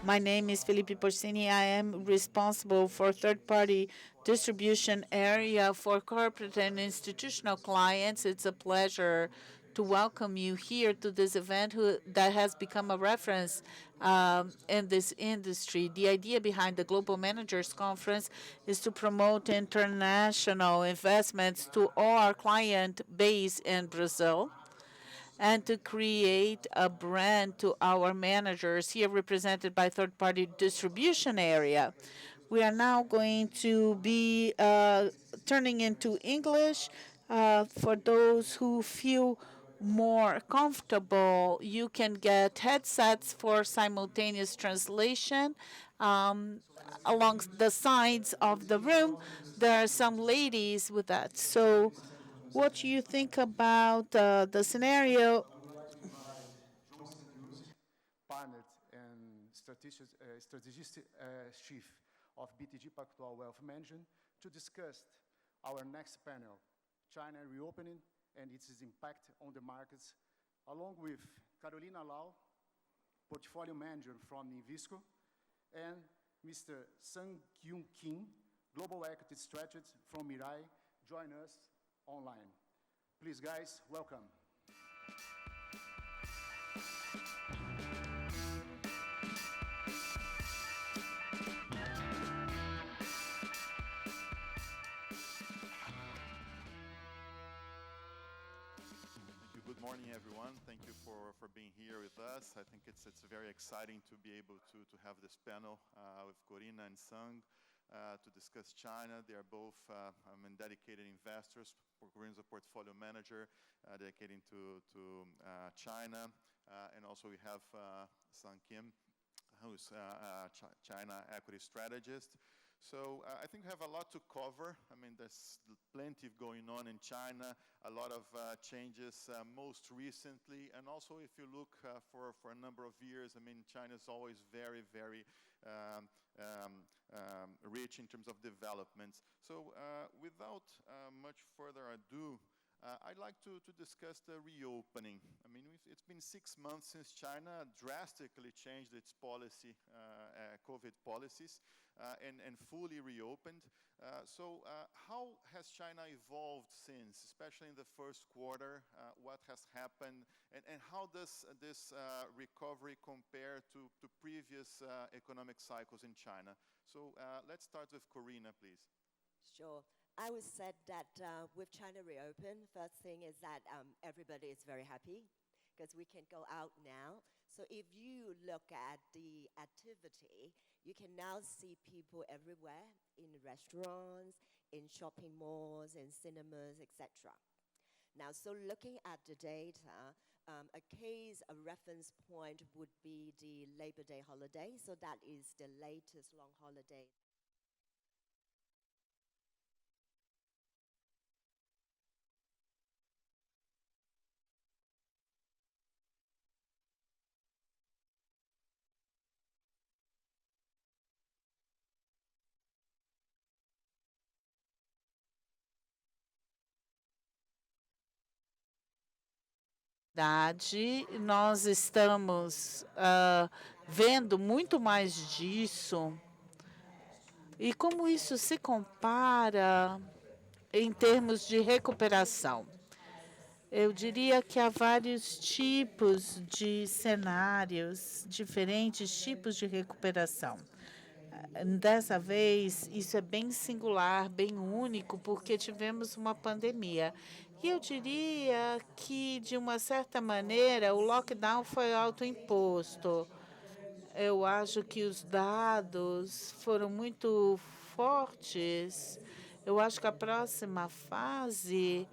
My name is Felipe Porcini. I am responsible for third-party distribution area for corporate and institutional clients. It's a pleasure to welcome you here to this event that has become a reference in this industry. The idea behind the Global Managers Conference is to promote international investments to all our client base in Brazil and to create a brand to our managers here represented by third-party distribution area. We are now going to be turning into English. For those who feel more comfortable, you can get headsets for simultaneous translation. Um, Along the sides of the room, there are some ladies with that. So what do you think about the scenario? Partner and strategist chief of BTG Pactual Wealth Management, to discuss our next panel, China reopening and its impact on the markets, along with Carolina Lau, portfolio manager from Invisco, and Mr. Sang Kyung Kim, global equity strategist from Mirai, join us online. Please, guys, welcome. Thank you. Good morning, everyone. Thank you for being here with us. I think it's very exciting to be able to have this panel with Corina and Sung to discuss China. They are both dedicated investors. Corina is a portfolio manager dedicating to China. And also we have Sung Kim, who's China equity strategist. So I think we have a lot to cover. I mean, there's plenty going on in China, a lot of changes most recently. And also, if you look for a number of years, I mean, China is always very, very rich in terms of developments. So without much further ado, I'd like to discuss the reopening. I mean, it's been 6 months since China drastically changed its policy, COVID policies, and fully reopened. So how has China evolved since, especially in the first quarter? What has happened? And how does this recovery compare to previous economic cycles in China? So let's start with Corina, please. Sure. I would say that with China reopen, first thing is that everybody is very happy because we can go out now. So if you look at the activity, you can now see people everywhere in restaurants, in shopping malls, in cinemas, etc. Now, so looking at the data, a reference point would be the Labor Day holiday. So that is the latest long holiday. Nós estamos vendo muito mais disso. E como isso se compara em termos de recuperação? Eu diria que há vários tipos de cenários, diferentes tipos de recuperação. Dessa vez, isso é bem singular, bem único, porque tivemos uma pandemia. E eu diria que, de uma certa maneira, o lockdown foi autoimposto. Eu acho que os dados foram muito fortes. Eu acho que a próxima fase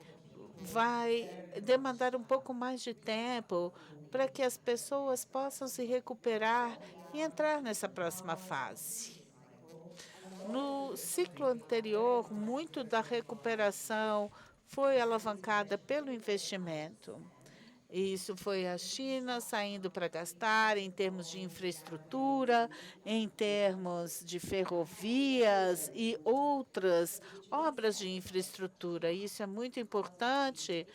vai demandar um pouco mais de tempo para que as pessoas possam se recuperar e entrar nessa próxima fase. No ciclo anterior, muito da recuperação foi alavancada pelo investimento. Isso foi a China saindo para gastar em termos de infraestrutura, em termos de ferrovias e outras obras de infraestrutura. Isso é muito importante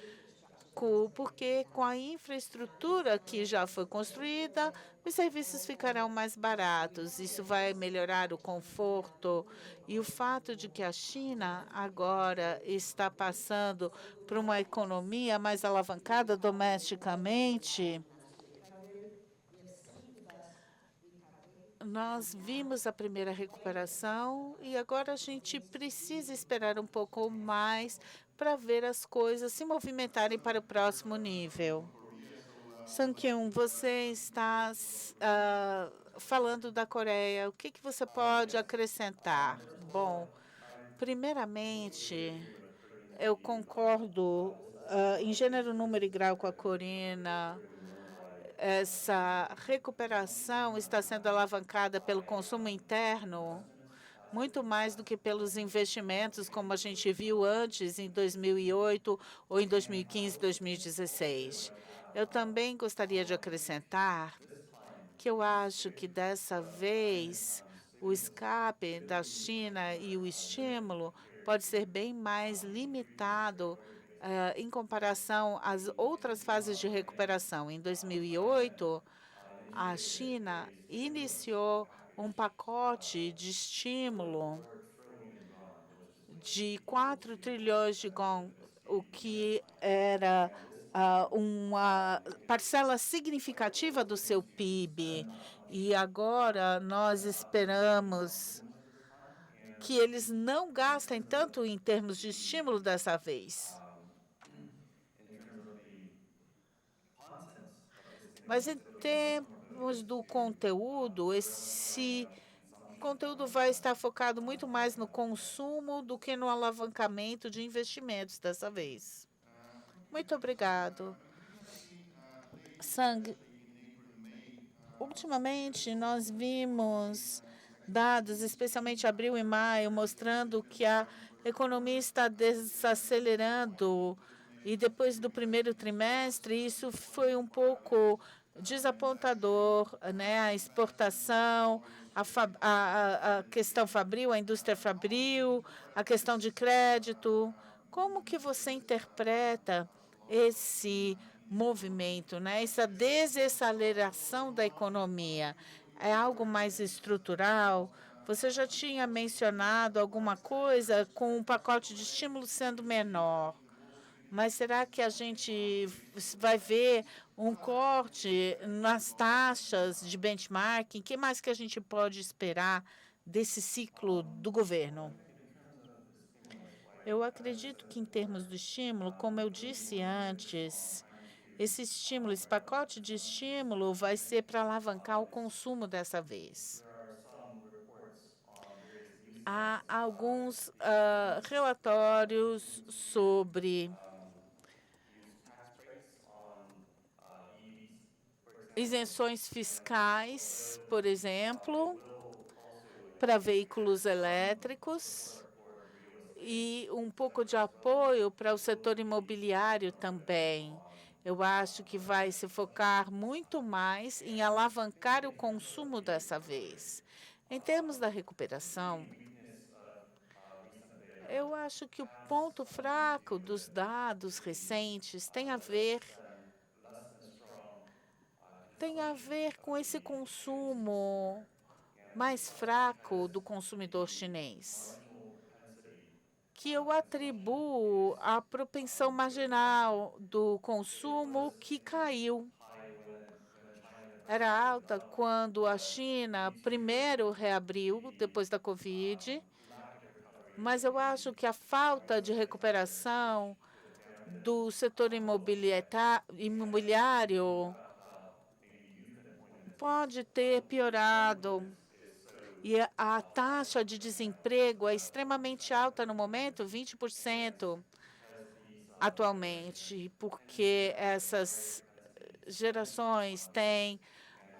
pouco, porque com a infraestrutura que já foi construída, os serviços ficarão mais baratos. Isso vai melhorar o conforto e o fato de que a China agora está passando por uma economia mais alavancada domesticamente. Nós vimos a primeira recuperação e agora a gente precisa esperar um pouco mais para ver as coisas se movimentarem para o próximo nível. Sang-kyun, você está falando da Coreia. O que você pode acrescentar? Bom, primeiramente, eu concordo em gênero, número e grau com a Corina. Essa recuperação está sendo alavancada pelo consumo interno, muito mais do que pelos investimentos, como a gente viu antes, em 2008 ou em 2015, 2016. Eu também gostaria de acrescentar que eu acho que, dessa vez, o escape da China e o estímulo pode ser bem mais limitado em comparação às outras fases de recuperação. Em 2008, a China iniciou um pacote de estímulo de 4 trilhões de gong, o que era uma parcela significativa do seu PIB. E agora nós esperamos que eles não gastem tanto em termos de estímulo dessa vez. Mas em termos do conteúdo, esse conteúdo vai estar focado muito mais no consumo do que no alavancamento de investimentos dessa vez. Muito obrigado. Sang, ultimamente nós vimos dados, especialmente abril e maio, mostrando que a economia está desacelerando. E depois do primeiro trimestre, isso foi um pouco desapontador, né? A exportação, a questão fabril, a indústria fabril, a questão de crédito. Como que você interpreta esse movimento, né? Essa desaceleração da economia? É algo mais estrutural? Você já tinha mencionado alguma coisa com o pacote de estímulo sendo menor. Mas será que a gente vai ver um corte nas taxas de benchmarking? O que mais que a gente pode esperar desse ciclo do governo? Eu acredito que, em termos do estímulo, como eu disse antes, esse estímulo, esse pacote de estímulo vai ser para alavancar o consumo dessa vez. Há alguns relatórios sobre isenções fiscais, por exemplo, para veículos elétricos e um pouco de apoio para o setor imobiliário também. Eu acho que vai se focar muito mais em alavancar o consumo dessa vez. Em termos da recuperação, eu acho que o ponto fraco dos dados recentes tem a ver com esse consumo mais fraco do consumidor chinês, que eu atribuo à propensão marginal do consumo que caiu. Era alta quando a China primeiro reabriu, depois da Covid, mas eu acho que a falta de recuperação do setor imobiliário pode ter piorado. E a taxa de desemprego é extremamente alta no momento, 20% atualmente, porque essas gerações têm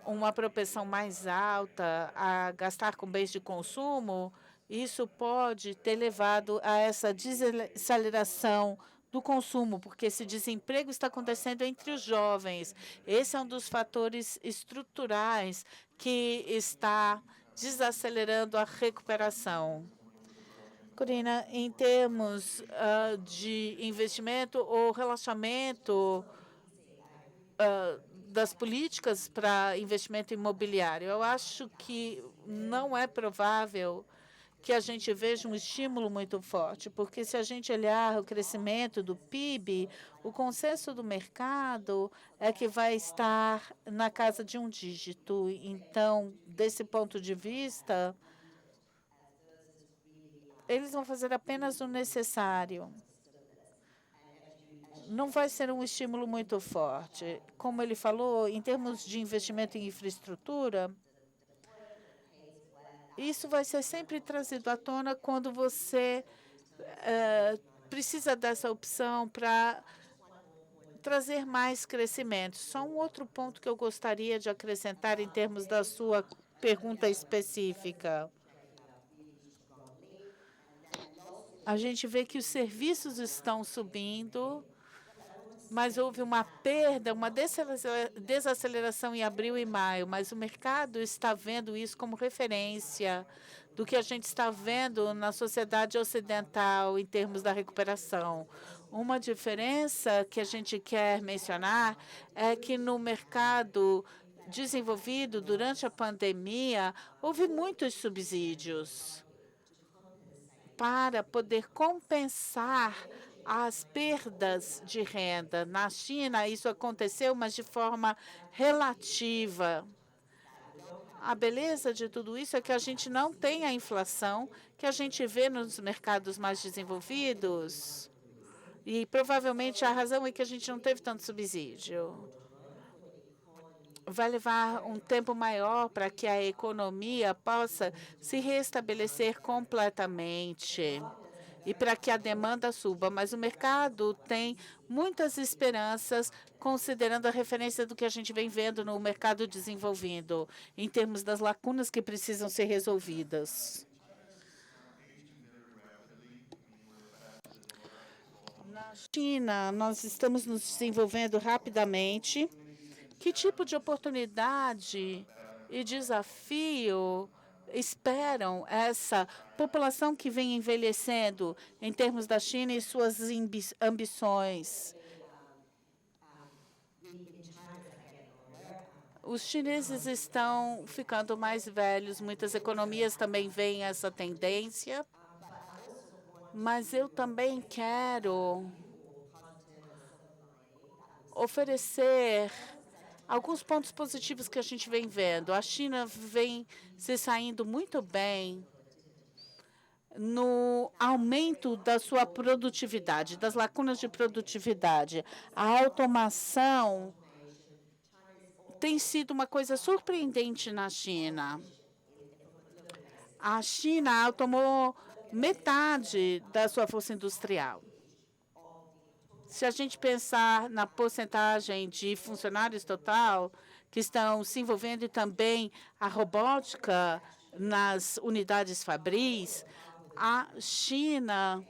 uma propensão mais alta a gastar com bens de consumo. Isso pode ter levado a essa desaceleração do consumo, porque esse desemprego está acontecendo entre os jovens. Esse é um dos fatores estruturais que está desacelerando a recuperação. Corina, em termos de investimento ou relaxamento das políticas para investimento imobiliário, eu acho que não é provável que a gente veja um estímulo muito forte, porque se a gente olhar o crescimento do PIB, o consenso do mercado é que vai estar na casa de um dígito. Então, desse ponto de vista, eles vão fazer apenas o necessário. Não vai ser um estímulo muito forte. Como ele falou, em termos de investimento em infraestrutura, isso vai ser sempre trazido à tona quando você precisa dessa opção para trazer mais crescimento. Só um outro ponto que eu gostaria de acrescentar em termos da sua pergunta específica. A gente vê que os serviços estão subindo, mas houve uma perda, uma desaceleração em abril e maio, mas o mercado está vendo isso como referência do que a gente está vendo na sociedade ocidental em termos da recuperação. Uma diferença que a gente quer mencionar é que no mercado desenvolvido durante a pandemia houve muitos subsídios para poder compensar as perdas de renda. Na China, isso aconteceu, mas de forma relativa. A beleza de tudo isso é que a gente não tem a inflação que a gente vê nos mercados mais desenvolvidos. E provavelmente a razão é que a gente não teve tanto subsídio. Vai levar um tempo maior para que a economia possa se restabelecer completamente e para que a demanda suba, mas o mercado tem muitas esperanças, considerando a referência do que a gente vem vendo no mercado desenvolvido, em termos das lacunas que precisam ser resolvidas. Na China, nós estamos nos desenvolvendo rapidamente. Que tipo de oportunidade e desafio esperam essa população que vem envelhecendo em termos da China e suas ambições? Os chineses estão ficando mais velhos, muitas economias também veem essa tendência, mas eu também quero oferecer alguns pontos positivos que a gente vem vendo. A China vem se saindo muito bem no aumento da sua produtividade, das lacunas de produtividade. A automação tem sido uma coisa surpreendente na China. A China tomou metade da sua força industrial. Se a gente pensar na porcentagem de funcionários total que estão se envolvendo e também a robótica nas unidades fabris, a China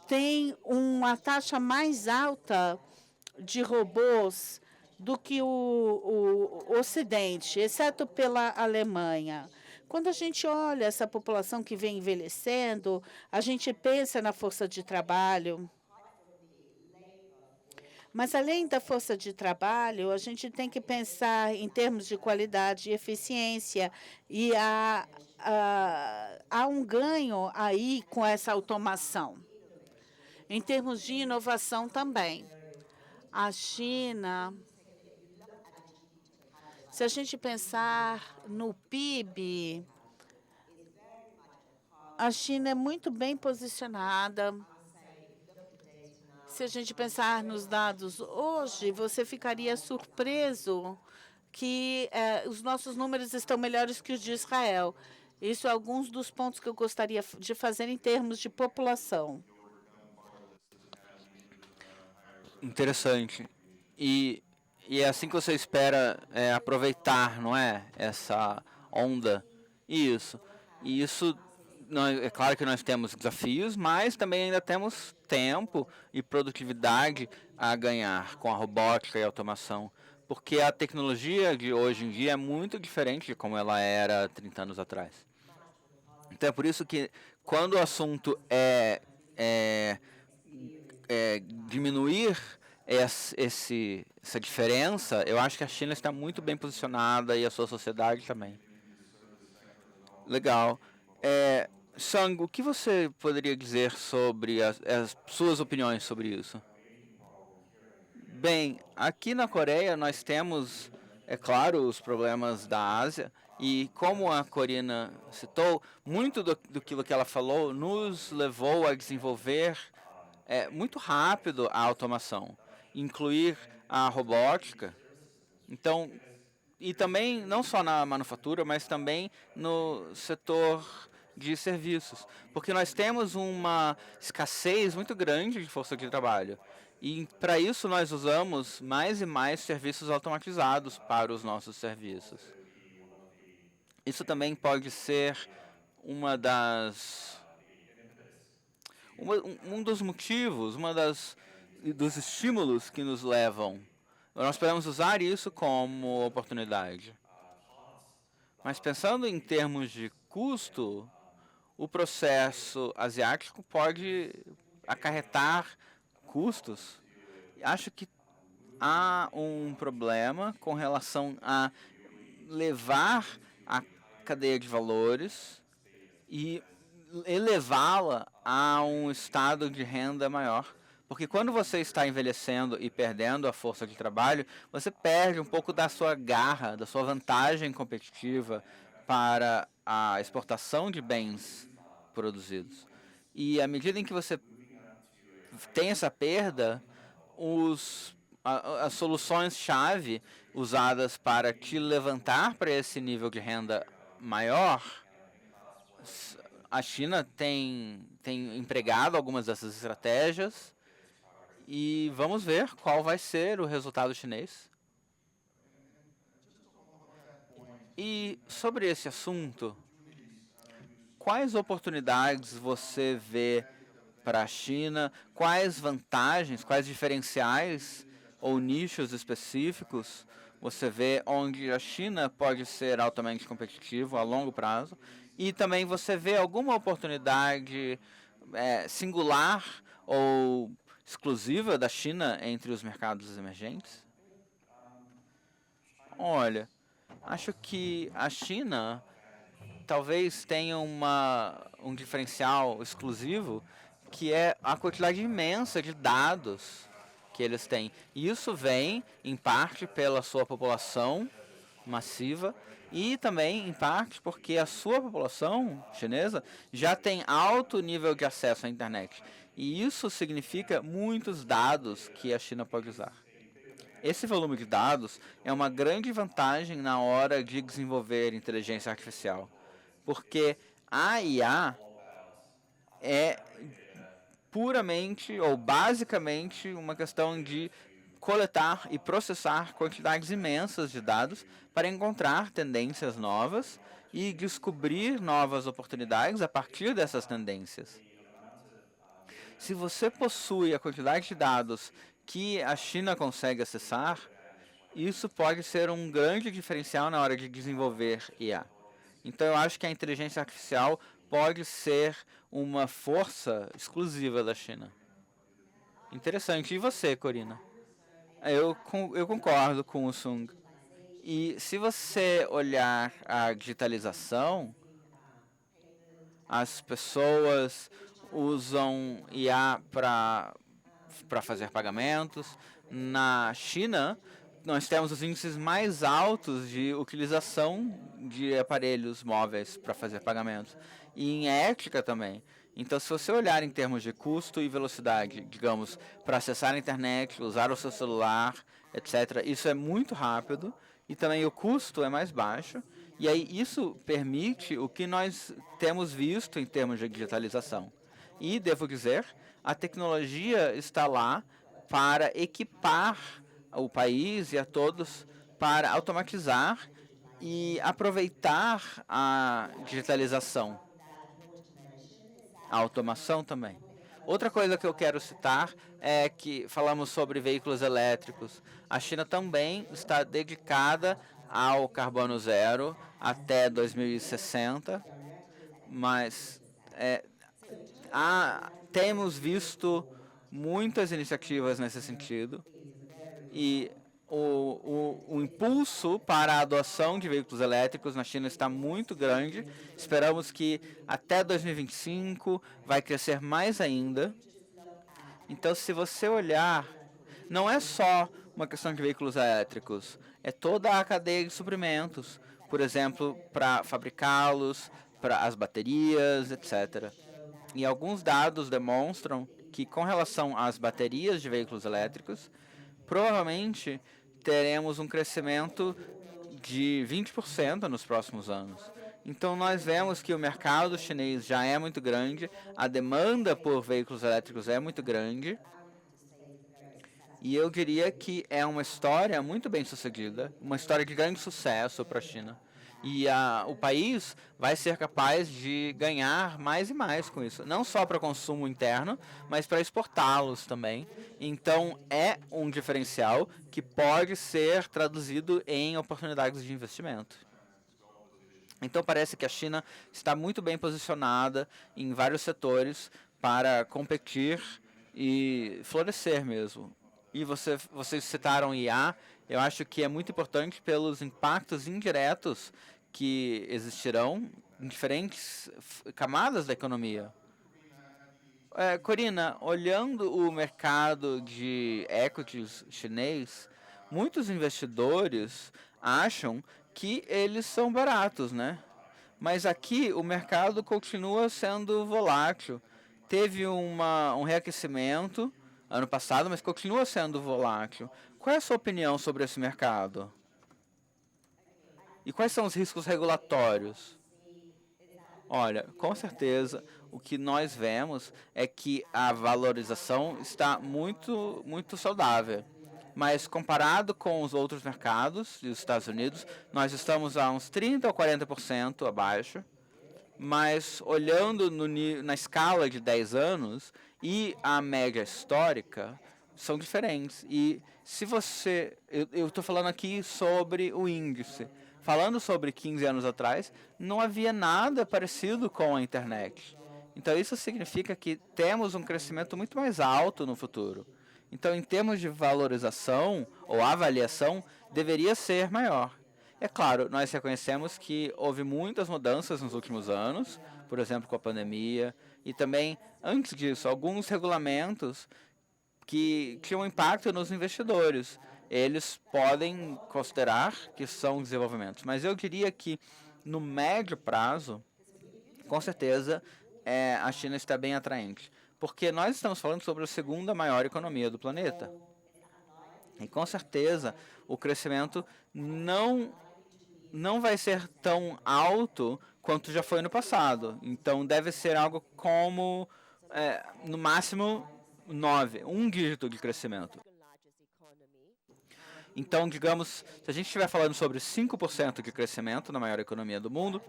tem uma taxa mais alta de robôs do que o Ocidente, exceto pela Alemanha. Quando a gente olha essa população que vem envelhecendo, a gente pensa na força de trabalho. Mas, além da força de trabalho, a gente tem que pensar em termos de qualidade e eficiência. E há um ganho aí com essa automação. Em termos de inovação também. A China, se a gente pensar no PIB, a China é muito bem posicionada. Se a gente pensar nos dados hoje, você ficaria surpreso que os nossos números estão melhores que os de Israel. Isso é alguns dos pontos que eu gostaria de fazer em termos de população. Interessante. E é assim que você espera aproveitar, não é? Essa onda. Isso. E isso, é claro que nós temos desafios, mas também ainda temos tempo e produtividade a ganhar com a robótica e a automação. Porque a tecnologia de hoje em dia é muito diferente de como ela era 30 anos atrás. Então é por isso que quando o assunto é diminuir essa diferença, eu acho que a China está muito bem posicionada e a sua sociedade também. Legal. Sang, o que você poderia dizer sobre as suas opiniões sobre isso? Bem, aqui na Coreia nós temos, é claro, os problemas da Ásia e como a Corina citou, muito do que ela falou nos levou a desenvolver muito rápido a automação, incluir a robótica. Então, e também não só na manufatura, mas também no setor de serviços, porque nós temos uma escassez muito grande de força de trabalho. E para isso nós usamos mais e mais serviços automatizados para os nossos serviços. Isso também pode ser um dos motivos, dos estímulos que nos levam. Nós podemos usar isso como oportunidade. Mas pensando em termos de custo, o processo asiático pode acarretar custos. Acho que há um problema com relação a levar a cadeia de valores e elevá-la a um estado de renda maior. Porque quando você está envelhecendo e perdendo a força de trabalho, você perde um pouco da sua garra, da sua vantagem competitiva para a exportação de bens produzidos. E à medida em que você tem essa perda, as soluções-chave usadas para te levantar para esse nível de renda maior, a China tem empregado algumas dessas estratégias e vamos ver qual vai ser o resultado chinês. E sobre esse assunto, quais oportunidades você vê para a China? Quais vantagens, quais diferenciais ou nichos específicos você vê onde a China pode ser altamente competitiva a longo prazo? E também você vê alguma oportunidade singular ou exclusiva da China entre os mercados emergentes? Olha, acho que a China talvez tenha um diferencial exclusivo, que é a quantidade imensa de dados que eles têm. E isso vem, em parte, pela sua população massiva e também, em parte, porque a sua população chinesa já tem alto nível de acesso à internet. E isso significa muitos dados que a China pode usar. Esse volume de dados é uma grande vantagem na hora de desenvolver inteligência artificial, porque a IA é puramente ou basicamente uma questão de coletar e processar quantidades imensas de dados para encontrar tendências novas e descobrir novas oportunidades a partir dessas tendências. Se você possui a quantidade de dados que a China consegue acessar, isso pode ser um grande diferencial na hora de desenvolver IA. Então, eu acho que a inteligência artificial pode ser uma força exclusiva da China. Interessante. E você, Corina? Eu concordo com o Sung. E se você olhar a digitalização, as pessoas usam IA para fazer pagamentos. Na China, nós temos os índices mais altos de utilização de aparelhos móveis para fazer pagamentos. E em ética também. Então, se você olhar em termos de custo e velocidade, digamos, para acessar a internet, usar o seu celular, etc., isso é muito rápido e também o custo é mais baixo. E aí isso permite o que nós temos visto em termos de digitalização. E, devo dizer, a tecnologia está lá para equipar o país e a todos para automatizar e aproveitar a digitalização. A automação também. Outra coisa que eu quero citar é que falamos sobre veículos elétricos. A China também está dedicada ao carbono zero até 2060, mas temos visto muitas iniciativas nesse sentido e o impulso para a adoção de veículos elétricos na China está muito grande. Esperamos que até 2025 vai crescer mais ainda. Então, se você olhar, não é só uma questão de veículos elétricos, é toda a cadeia de suprimentos, por exemplo, para fabricá-los, para as baterias, etc. E alguns dados demonstram que, com relação às baterias de veículos elétricos, provavelmente teremos um crescimento de 20% nos próximos anos. Então, nós vemos que o mercado chinês já é muito grande, a demanda por veículos elétricos é muito grande, e eu diria que é uma história muito bem sucedida, uma história de grande sucesso para a China. E o país vai ser capaz de ganhar mais e mais com isso. Não só para consumo interno, mas para exportá-los também. Então, é um diferencial que pode ser traduzido em oportunidades de investimento. Então, parece que a China está muito bem posicionada em vários setores para competir e florescer mesmo. E vocês citaram IA, eu acho que é muito importante pelos impactos indiretos que existirão em diferentes camadas da economia. Corina, olhando o mercado de equities chinês, muitos investidores acham que eles são baratos, né? Mas aqui o mercado continua sendo volátil. Teve um reaquecimento ano passado, mas continua sendo volátil. Qual é a sua opinião sobre esse mercado? E quais são os riscos regulatórios? Olha, com certeza, o que nós vemos é que a valorização está muito saudável. Mas comparado com os outros mercados dos Estados Unidos, nós estamos a uns 30% ou 40% abaixo. Mas olhando na escala de 10 anos e a média histórica, são diferentes. E se você... Eu estou falando aqui sobre o índice. Falando sobre 15 anos atrás, não havia nada parecido com a internet. Então, isso significa que temos um crescimento muito mais alto no futuro. Então, em termos de valorização ou avaliação, deveria ser maior. É claro, nós reconhecemos que houve muitas mudanças nos últimos anos, por exemplo, com a pandemia, e também, antes disso, alguns regulamentos que tinham impacto nos investidores. Eles podem considerar que são desenvolvimentos, mas eu diria que no médio prazo, com certeza, a China está bem atraente, porque nós estamos falando sobre a segunda maior economia do planeta. E com certeza o crescimento não vai ser tão alto quanto já foi no passado. Então deve ser algo como, no máximo, 9, um dígito de crescimento. Então, digamos, se a gente estiver falando sobre 5% de crescimento na maior economia do mundo,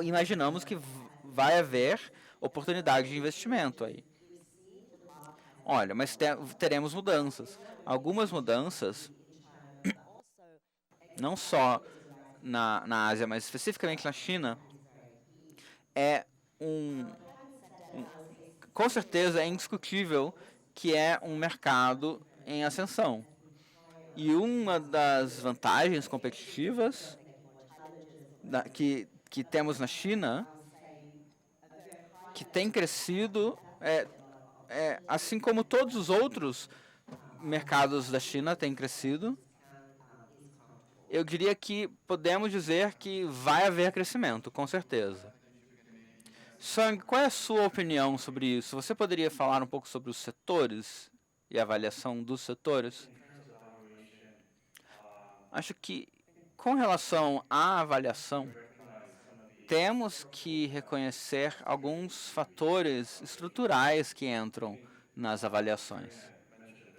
imaginamos que vai haver oportunidade de investimento aí. Olha, mas teremos mudanças. Algumas mudanças, não só na Ásia, mas especificamente na China, com certeza é indiscutível que é um mercado em ascensão. E uma das vantagens competitivas que temos na China, que tem crescido, assim como todos os outros mercados da China têm crescido, eu diria que podemos dizer que vai haver crescimento, com certeza. Sang, qual é a sua opinião sobre isso? Você poderia falar um pouco sobre os setores e a avaliação dos setores? Acho que, com relação à avaliação, temos que reconhecer alguns fatores estruturais que entram nas avaliações.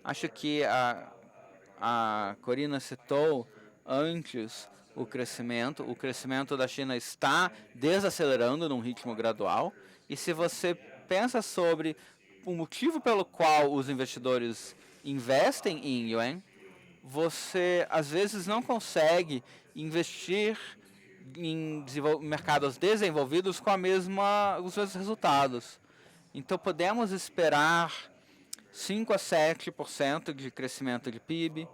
Acho que a Corina citou antes o crescimento da China está desacelerando num ritmo gradual, e se você pensa sobre o motivo pelo qual os investidores investem em yuan, você às vezes não consegue investir em mercados desenvolvidos com os mesmos resultados. Então, podemos esperar 5 a 7% de crescimento de PIB,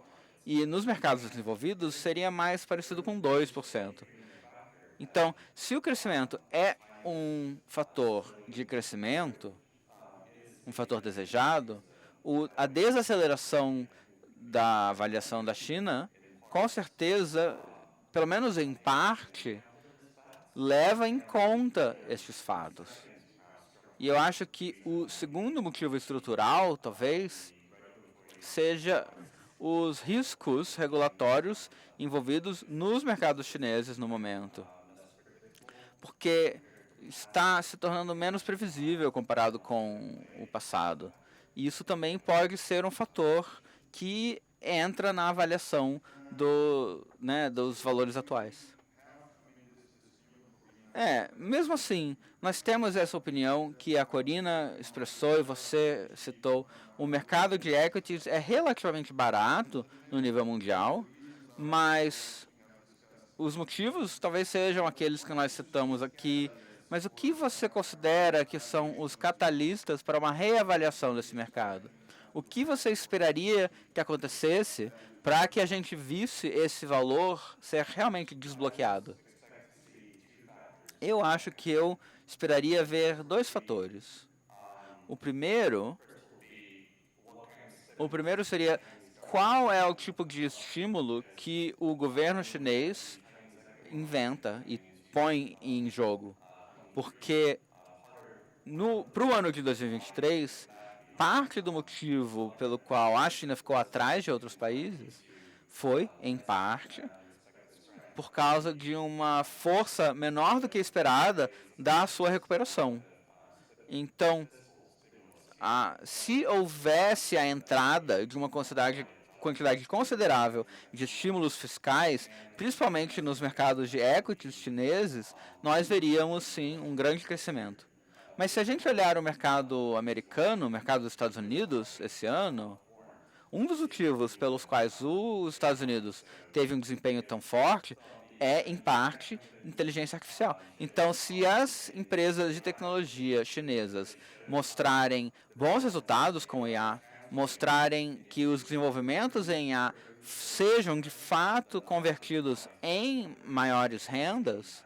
e nos mercados desenvolvidos seria mais parecido com 2%. Então, se o crescimento é um fator de crescimento, um fator desejado, a desaceleração da avaliação da China, com certeza, pelo menos em parte, leva em conta estes fatos. E eu acho que o segundo motivo estrutural, talvez, seja os riscos regulatórios envolvidos nos mercados chineses no momento. Porque está se tornando menos previsível comparado com o passado. E isso também pode ser um fator que entra na avaliação dos valores atuais. Mesmo assim, nós temos essa opinião que a Corina expressou e você citou. O mercado de equities é relativamente barato no nível mundial, mas os motivos talvez sejam aqueles que nós citamos aqui. Mas o que você considera que são os catalistas para uma reavaliação desse mercado? O que você esperaria que acontecesse para que a gente visse esse valor ser realmente desbloqueado? Eu acho que eu esperaria ver 2 fatores. O primeiro seria qual é o tipo de estímulo que o governo chinês inventa e põe em jogo. Porque para o ano de 2023, parte do motivo pelo qual a China ficou atrás de outros países foi, em parte, por causa de uma força menor do que esperada da sua recuperação. Então, se houvesse a entrada de uma quantidade considerável de estímulos fiscais, principalmente nos mercados de equities chineses, nós veríamos, sim, um grande crescimento. Mas se a gente olhar o mercado americano, o mercado dos Estados Unidos, esse ano, um dos motivos pelos quais os Estados Unidos teve um desempenho tão forte é, em parte, inteligência artificial. Então, se as empresas de tecnologia chinesas mostrarem bons resultados com IA, mostrarem que os desenvolvimentos em IA sejam, de fato, convertidos em maiores rendas,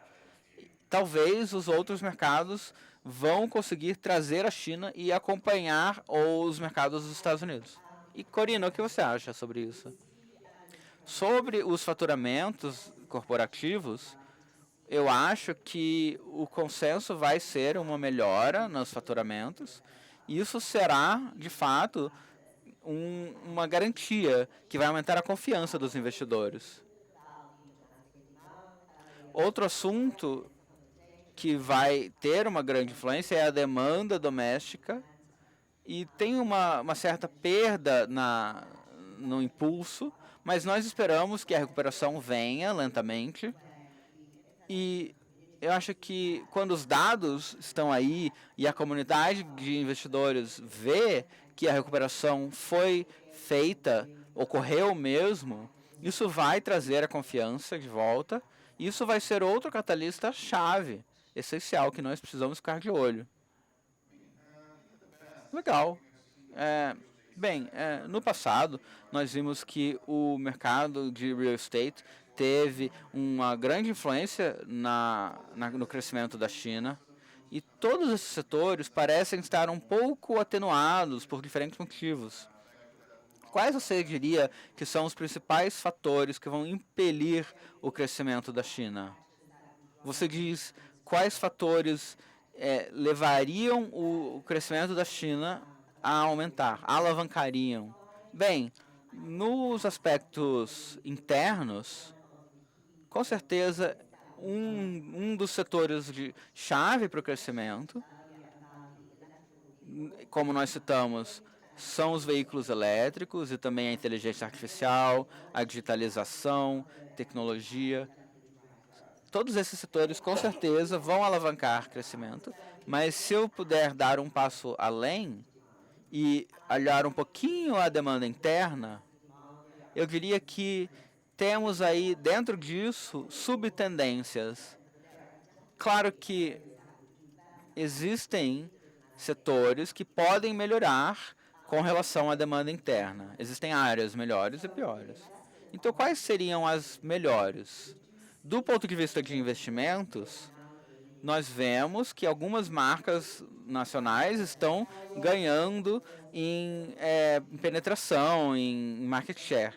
talvez os outros mercados vão conseguir trazer a China e acompanhar os mercados dos Estados Unidos. E, Corina, o que você acha sobre isso? Sobre os faturamentos corporativos, eu acho que o consenso vai ser uma melhora nos faturamentos. E isso será, de fato, uma garantia que vai aumentar a confiança dos investidores. Outro assunto que vai ter uma grande influência é a demanda doméstica, e tem uma certa perda no impulso, mas nós esperamos que a recuperação venha lentamente. E eu acho que quando os dados estão aí e a comunidade de investidores vê que a recuperação foi feita, ocorreu mesmo, isso vai trazer a confiança de volta. E isso vai ser outro catalista chave, essencial, que nós precisamos ficar de olho. Legal. No passado, nós vimos que o mercado de real estate teve uma grande influência no crescimento da China, e todos esses setores parecem estar um pouco atenuados por diferentes motivos. Quais você diria que são os principais fatores que vão impelir o crescimento da China? Você diz quais fatores levariam o crescimento da China a aumentar, alavancariam? Bem, nos aspectos internos, com certeza, um dos setores de chave para o crescimento, como nós citamos, são os veículos elétricos e também a inteligência artificial, a digitalização, tecnologia. Todos esses setores, com certeza, vão alavancar crescimento, mas se eu puder dar um passo além e olhar um pouquinho a demanda interna, eu diria que temos aí, dentro disso, subtendências. Claro que existem setores que podem melhorar com relação à demanda interna. Existem áreas melhores e piores. Então, quais seriam as melhores? Do ponto de vista de investimentos, nós vemos que algumas marcas nacionais estão ganhando em penetração, em market share.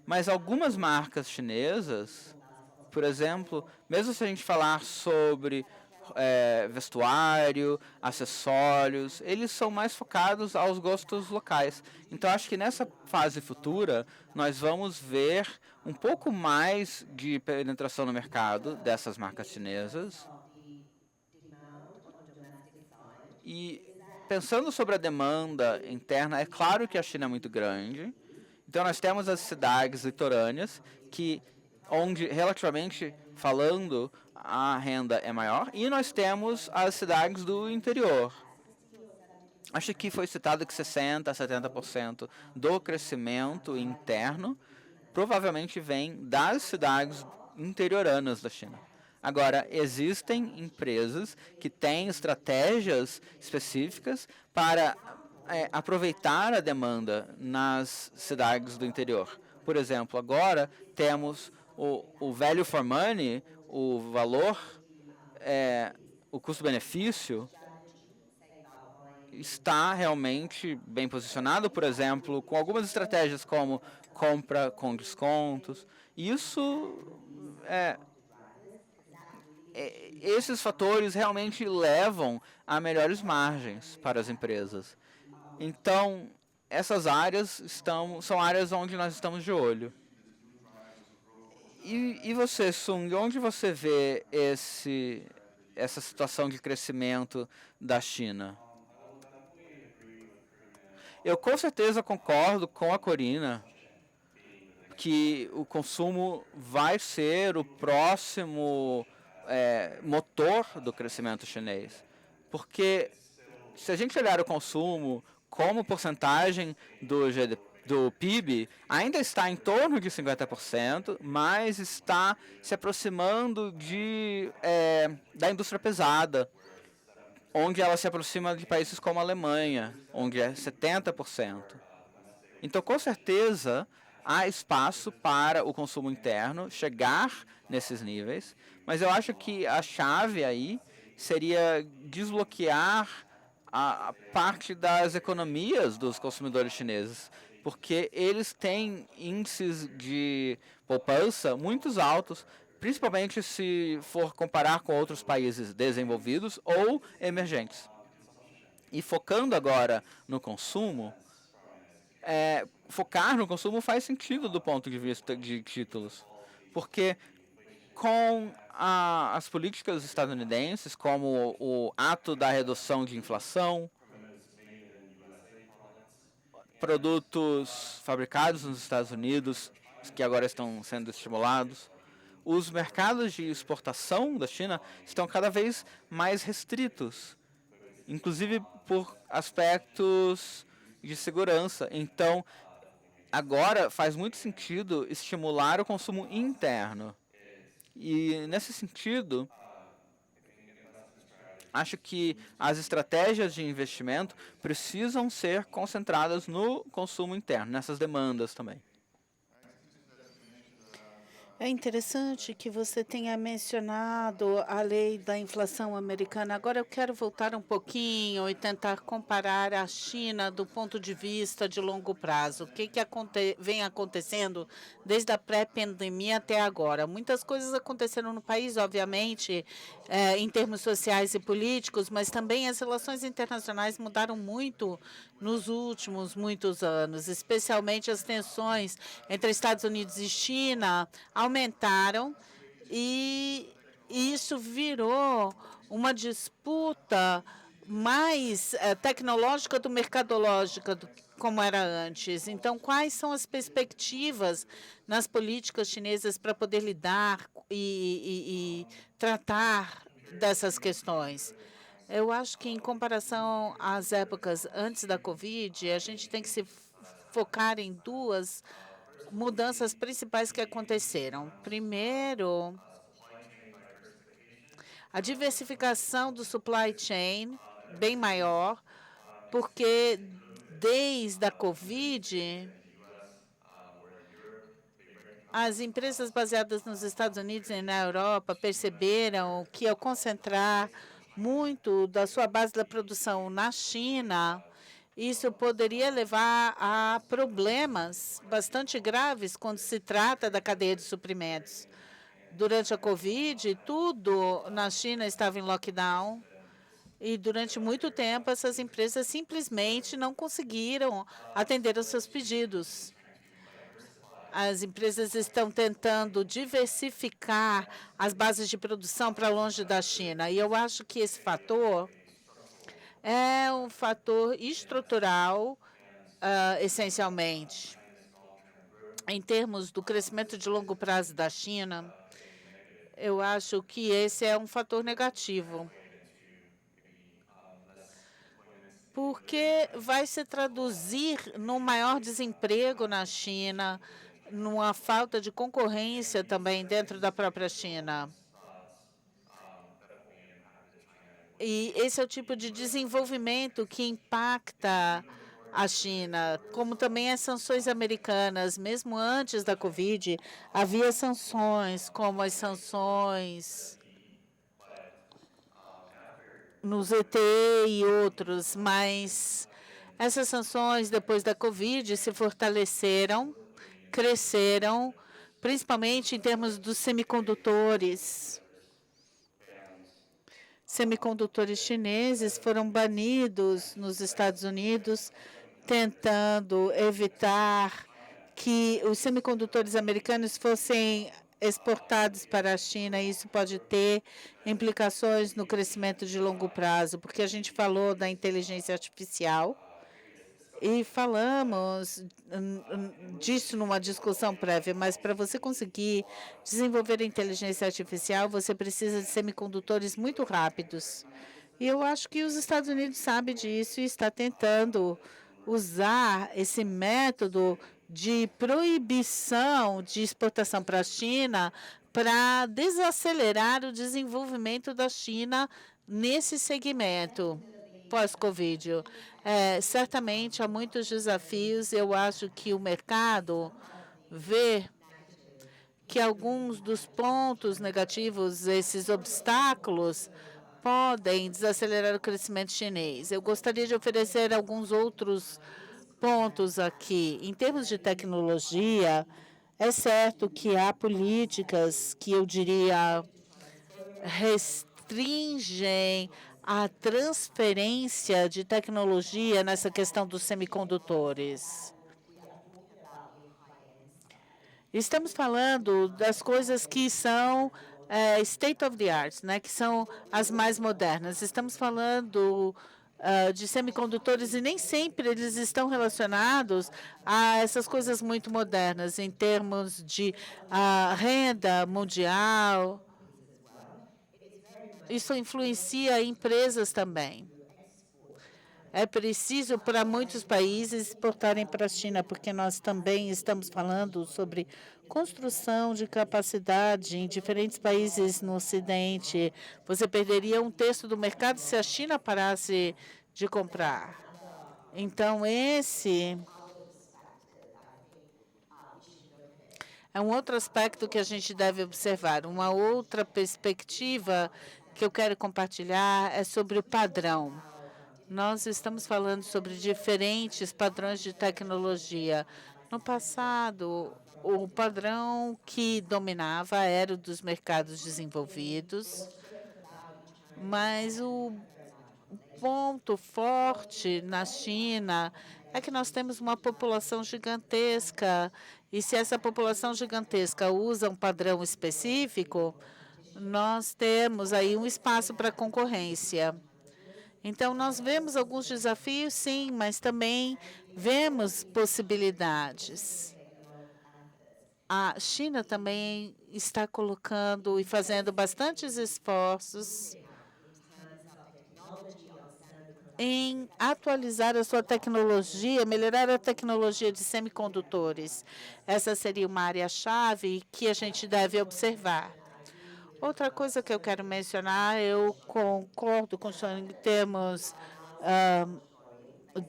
Mas algumas marcas chinesas, por exemplo, mesmo se a gente falar sobre vestuário, acessórios, eles são mais focados aos gostos locais. Então, acho que nessa fase futura, nós vamos ver um pouco mais de penetração no mercado dessas marcas chinesas. E pensando sobre a demanda interna, é claro que a China é muito grande. Então, nós temos as cidades litorâneas, onde, relativamente falando, a renda é maior, e nós temos as cidades do interior. Acho que foi citado que 60% a 70% do crescimento interno provavelmente vem das cidades interioranas da China. Agora, existem empresas que têm estratégias específicas para aproveitar a demanda nas cidades do interior. Por exemplo, agora temos o value for money, o valor, o custo-benefício, está realmente bem posicionado, por exemplo, com algumas estratégias como compra com descontos. Isso esses fatores realmente levam a melhores margens para as empresas. Então, essas áreas são áreas onde nós estamos de olho. E você, Sung, onde você vê essa situação de crescimento da China? Eu com certeza concordo com a Corina que o consumo vai ser o próximo motor do crescimento chinês. Porque se a gente olhar o consumo como porcentagem do PIB, ainda está em torno de 50%, mas está se aproximando da indústria pesada, onde ela se aproxima de países como a Alemanha, onde é 70%. Então, com certeza, há espaço para o consumo interno chegar nesses níveis, mas eu acho que a chave aí seria desbloquear a parte das economias dos consumidores chineses, porque eles têm índices de poupança muito altos, principalmente se for comparar com outros países desenvolvidos ou emergentes. E focando agora no consumo, focar no consumo faz sentido do ponto de vista de títulos, porque com as políticas estadunidenses, como o ato da redução de inflação, produtos fabricados nos Estados Unidos, que agora estão sendo estimulados, os mercados de exportação da China estão cada vez mais restritos, inclusive por aspectos de segurança. Então, agora faz muito sentido estimular o consumo interno. E, nesse sentido, acho que as estratégias de investimento precisam ser concentradas no consumo interno, nessas demandas também. É interessante que você tenha mencionado a lei da inflação americana. Agora eu quero voltar um pouquinho e tentar comparar a China do ponto de vista de longo prazo. O que vem acontecendo desde a pré-pandemia até agora? Muitas coisas aconteceram no país, obviamente, em termos sociais e políticos, mas também as relações internacionais mudaram muito nos últimos muitos anos, especialmente as tensões entre Estados Unidos e China aumentaram e isso virou uma disputa mais tecnológica do mercadológica como era antes. Então, quais são as perspectivas nas políticas chinesas para poder lidar e tratar dessas questões? Eu acho que, em comparação às épocas antes da Covid, a gente tem que se focar em duas mudanças principais que aconteceram. Primeiro, a diversificação do supply chain bem maior, porque desde a Covid, as empresas baseadas nos Estados Unidos e na Europa perceberam que, ao concentrar muito da sua base da produção na China, isso poderia levar a problemas bastante graves quando se trata da cadeia de suprimentos. Durante a Covid, tudo na China estava em lockdown e, durante muito tempo, essas empresas simplesmente não conseguiram atender aos seus pedidos. As empresas estão tentando diversificar as bases de produção para longe da China. E eu acho que esse fator é um fator estrutural, essencialmente. Em termos do crescimento de longo prazo da China, eu acho que esse é um fator negativo, porque vai se traduzir no maior desemprego na China, numa falta de concorrência também dentro da própria China. E esse é o tipo de desenvolvimento que impacta a China, como também as sanções americanas. Mesmo antes da Covid, havia sanções, como as sanções no ZTE e outros, mas essas sanções, depois da Covid, se fortaleceram, cresceram, principalmente em termos dos semicondutores. Semicondutores chineses foram banidos nos Estados Unidos, tentando evitar que os semicondutores americanos fossem exportados para a China. Isso pode ter implicações no crescimento de longo prazo, porque a gente falou da inteligência artificial e falamos disso numa discussão prévia, mas para você conseguir desenvolver a inteligência artificial, você precisa de semicondutores muito rápidos. E eu acho que os Estados Unidos sabem disso e está tentando usar esse método de proibição de exportação para a China para desacelerar o desenvolvimento da China nesse segmento pós-Covid. Certamente há muitos desafios. Eu acho que o mercado vê que alguns dos pontos negativos, esses obstáculos, podem desacelerar o crescimento chinês. Eu gostaria de oferecer alguns outros pontos aqui. Em termos de tecnologia, é certo que há políticas que eu diria restringem a transferência de tecnologia nessa questão dos semicondutores. Estamos falando das coisas que são state of the art, né, que são as mais modernas. Estamos falando de semicondutores e nem sempre eles estão relacionados a essas coisas muito modernas em termos de renda mundial. Isso influencia empresas também. É preciso para muitos países exportarem para a China, porque nós também estamos falando sobre construção de capacidade em diferentes países no Ocidente. Você perderia um terço do mercado se a China parasse de comprar. Então, esse é um outro aspecto que a gente deve observar. Uma outra perspectiva que eu quero compartilhar é sobre o padrão. Nós estamos falando sobre diferentes padrões de tecnologia. No passado, o padrão que dominava era o dos mercados desenvolvidos, mas o ponto forte na China é que nós temos uma população gigantesca, e se essa população gigantesca usa um padrão específico, nós temos aí um espaço para concorrência. Então, nós vemos alguns desafios, sim, mas também vemos possibilidades. A China também está colocando e fazendo bastantes esforços em atualizar a sua tecnologia, melhorar a tecnologia de semicondutores. Essa seria uma área-chave que a gente deve observar. Outra coisa que eu quero mencionar, eu concordo com o senhor em termos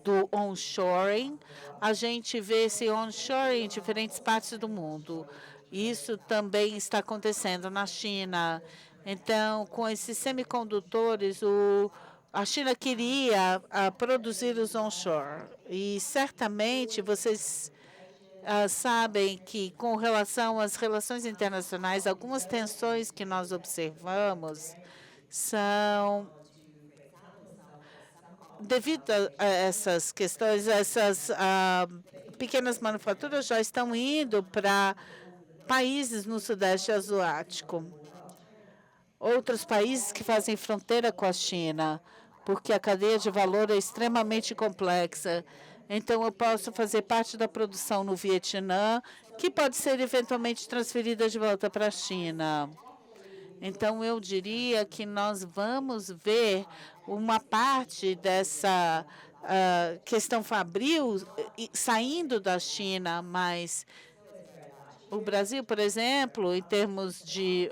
do onshoring. A gente vê esse onshoring em diferentes partes do mundo. Isso também está acontecendo na China. Então, com esses semicondutores, a China queria produzir os onshore. E certamente vocês sabem que, com relação às relações internacionais, algumas tensões que nós observamos são devido a essas questões, essas pequenas manufaturas já estão indo para países no Sudeste Asiático. Outros países que fazem fronteira com a China, porque a cadeia de valor é extremamente complexa. Então, eu posso fazer parte da produção no Vietnã, que pode ser eventualmente transferida de volta para a China. Então, eu diria que nós vamos ver uma parte dessa questão fabril saindo da China, mas o Brasil, por exemplo, em termos de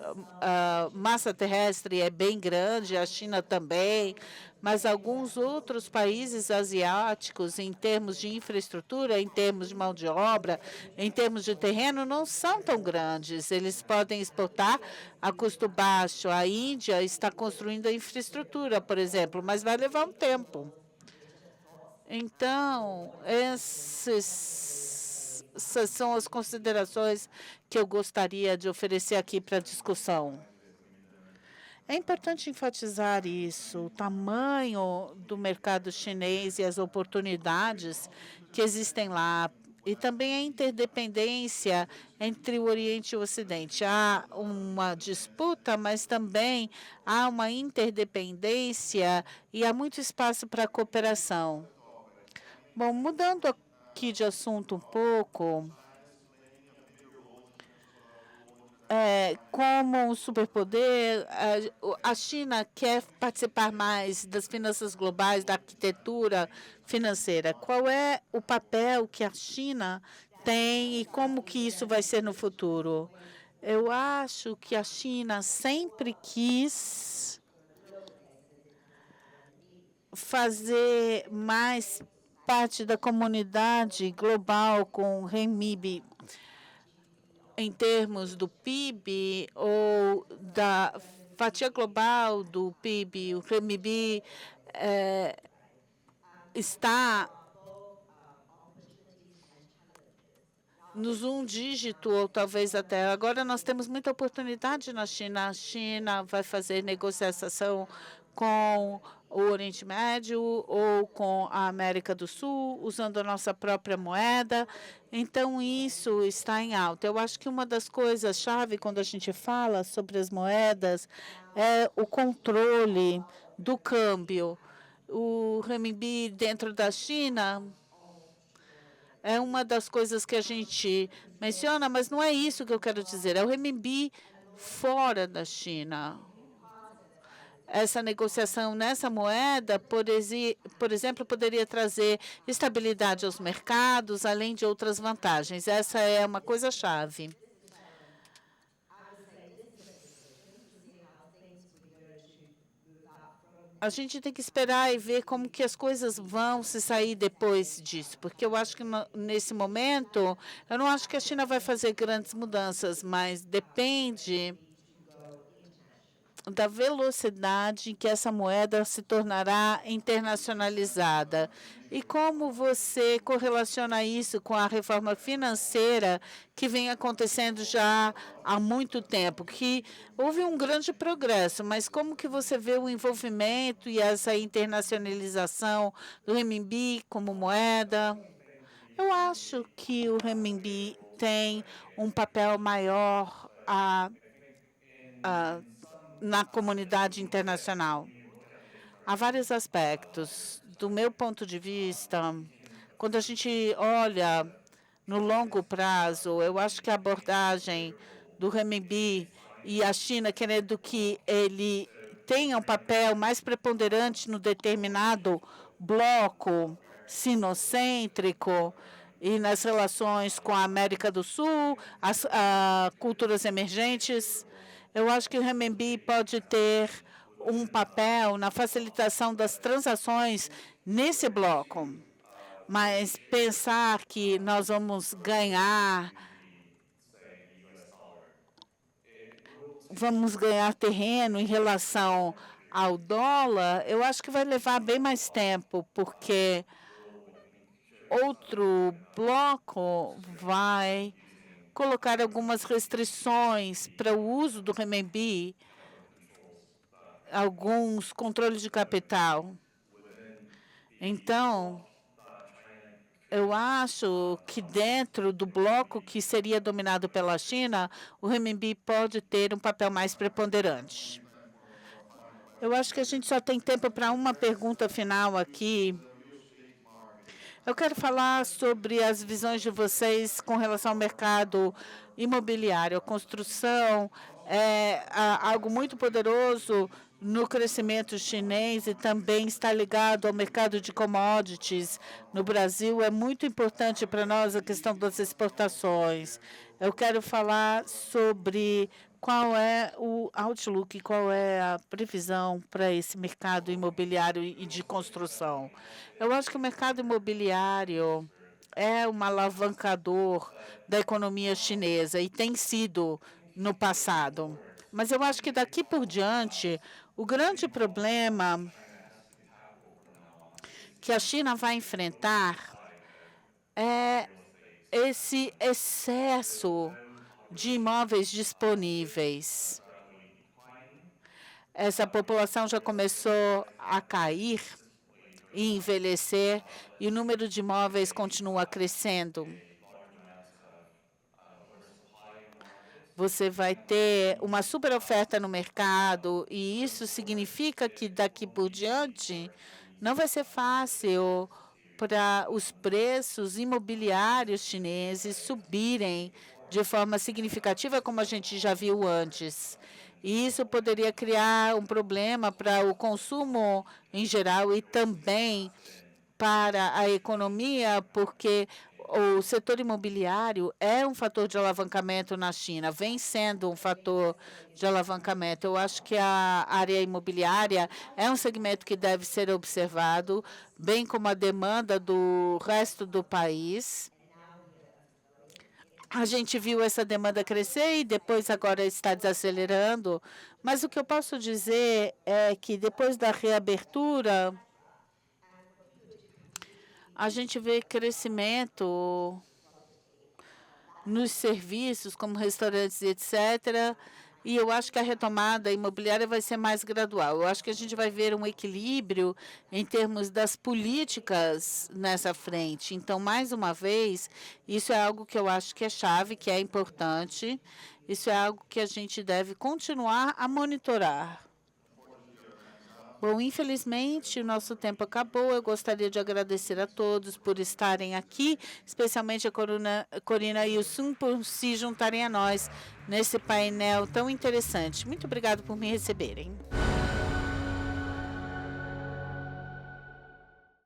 massa terrestre, é bem grande, a China também, mas alguns outros países asiáticos, em termos de infraestrutura, em termos de mão de obra, em termos de terreno, não são tão grandes. Eles podem exportar a custo baixo. A Índia está construindo a infraestrutura, por exemplo, mas vai levar um tempo. Então, essas são as considerações que eu gostaria de oferecer aqui para a discussão. É importante enfatizar isso, o tamanho do mercado chinês e as oportunidades que existem lá, e também a interdependência entre o Oriente e o Ocidente. Há uma disputa, mas também há uma interdependência e há muito espaço para cooperação. Bom, mudando aqui de assunto um pouco, como um superpoder, a China quer participar mais das finanças globais, da arquitetura financeira. Qual é o papel que a China tem e como que isso vai ser no futuro? Eu acho que a China sempre quis fazer mais parte da comunidade global com o renminbi, em termos do PIB ou da fatia global do PIB. O renminbi está nos um dígito, ou talvez até. Agora, nós temos muita oportunidade na China. A China vai fazer negociação com o Oriente Médio ou com a América do Sul, usando a nossa própria moeda. Então, isso está em alta. Eu acho que uma das coisas-chave quando a gente fala sobre as moedas é o controle do câmbio. O renminbi dentro da China é uma das coisas que a gente menciona, mas não é isso que eu quero dizer. É o renminbi fora da China. Essa negociação nessa moeda, por exemplo, poderia trazer estabilidade aos mercados, além de outras vantagens. Essa é uma coisa-chave. A gente tem que esperar e ver como que as coisas vão se sair depois disso, porque eu acho que nesse momento, eu não acho que a China vai fazer grandes mudanças, mas depende da velocidade em que essa moeda se tornará internacionalizada. E como você correlaciona isso com a reforma financeira que vem acontecendo já há muito tempo, que houve um grande progresso, mas como que você vê o envolvimento e essa internacionalização do renminbi como moeda? Eu acho que o renminbi tem um papel maior na comunidade internacional. Há vários aspectos. Do meu ponto de vista, quando a gente olha no longo prazo, eu acho que a abordagem do renminbi e a China querendo que ele tenha um papel mais preponderante no determinado bloco sinocêntrico e nas relações com a América do Sul, as culturas emergentes, Eu acho que o renminbi pode ter um papel na facilitação das transações nesse bloco, mas pensar que nós vamos ganhar terreno em relação ao dólar, eu acho que vai levar bem mais tempo, porque outro bloco vai colocar algumas restrições para o uso do renminbi, alguns controles de capital. Então, eu acho que dentro do bloco que seria dominado pela China, o renminbi pode ter um papel mais preponderante. Eu acho que a gente só tem tempo para uma pergunta final aqui. Eu quero falar sobre as visões de vocês com relação ao mercado imobiliário. A construção é algo muito poderoso no crescimento chinês e também está ligado ao mercado de commodities no Brasil. É muito importante para nós a questão das exportações. Eu quero falar sobre qual é o outlook, qual é a previsão para esse mercado imobiliário e de construção. Eu acho que o mercado imobiliário é um alavancador da economia chinesa e tem sido no passado. Mas eu acho que daqui por diante, o grande problema que a China vai enfrentar é esse excesso de imóveis disponíveis. Essa população já começou a cair e envelhecer, e o número de imóveis continua crescendo. Você vai ter uma super oferta no mercado, e isso significa que daqui por diante não vai ser fácil para os preços imobiliários chineses subirem de forma significativa, como a gente já viu antes. E isso poderia criar um problema para o consumo em geral e também para a economia, porque o setor imobiliário é um fator de alavancamento na China, vem sendo um fator de alavancamento. Eu acho que a área imobiliária é um segmento que deve ser observado, bem como a demanda do resto do país. A gente viu essa demanda crescer e depois agora está desacelerando, mas o que eu posso dizer é que depois da reabertura, a gente vê crescimento nos serviços, como restaurantes, etc., e eu acho que a retomada imobiliária vai ser mais gradual. Eu acho que a gente vai ver um equilíbrio em termos das políticas nessa frente. Então, mais uma vez, isso é algo que eu acho que é chave, que é importante. Isso é algo que a gente deve continuar a monitorar. Bom, infelizmente, o nosso tempo acabou. Eu gostaria de agradecer a todos por estarem aqui, especialmente a Corina e o Sun por se juntarem a nós nesse painel tão interessante. Muito obrigado por me receberem.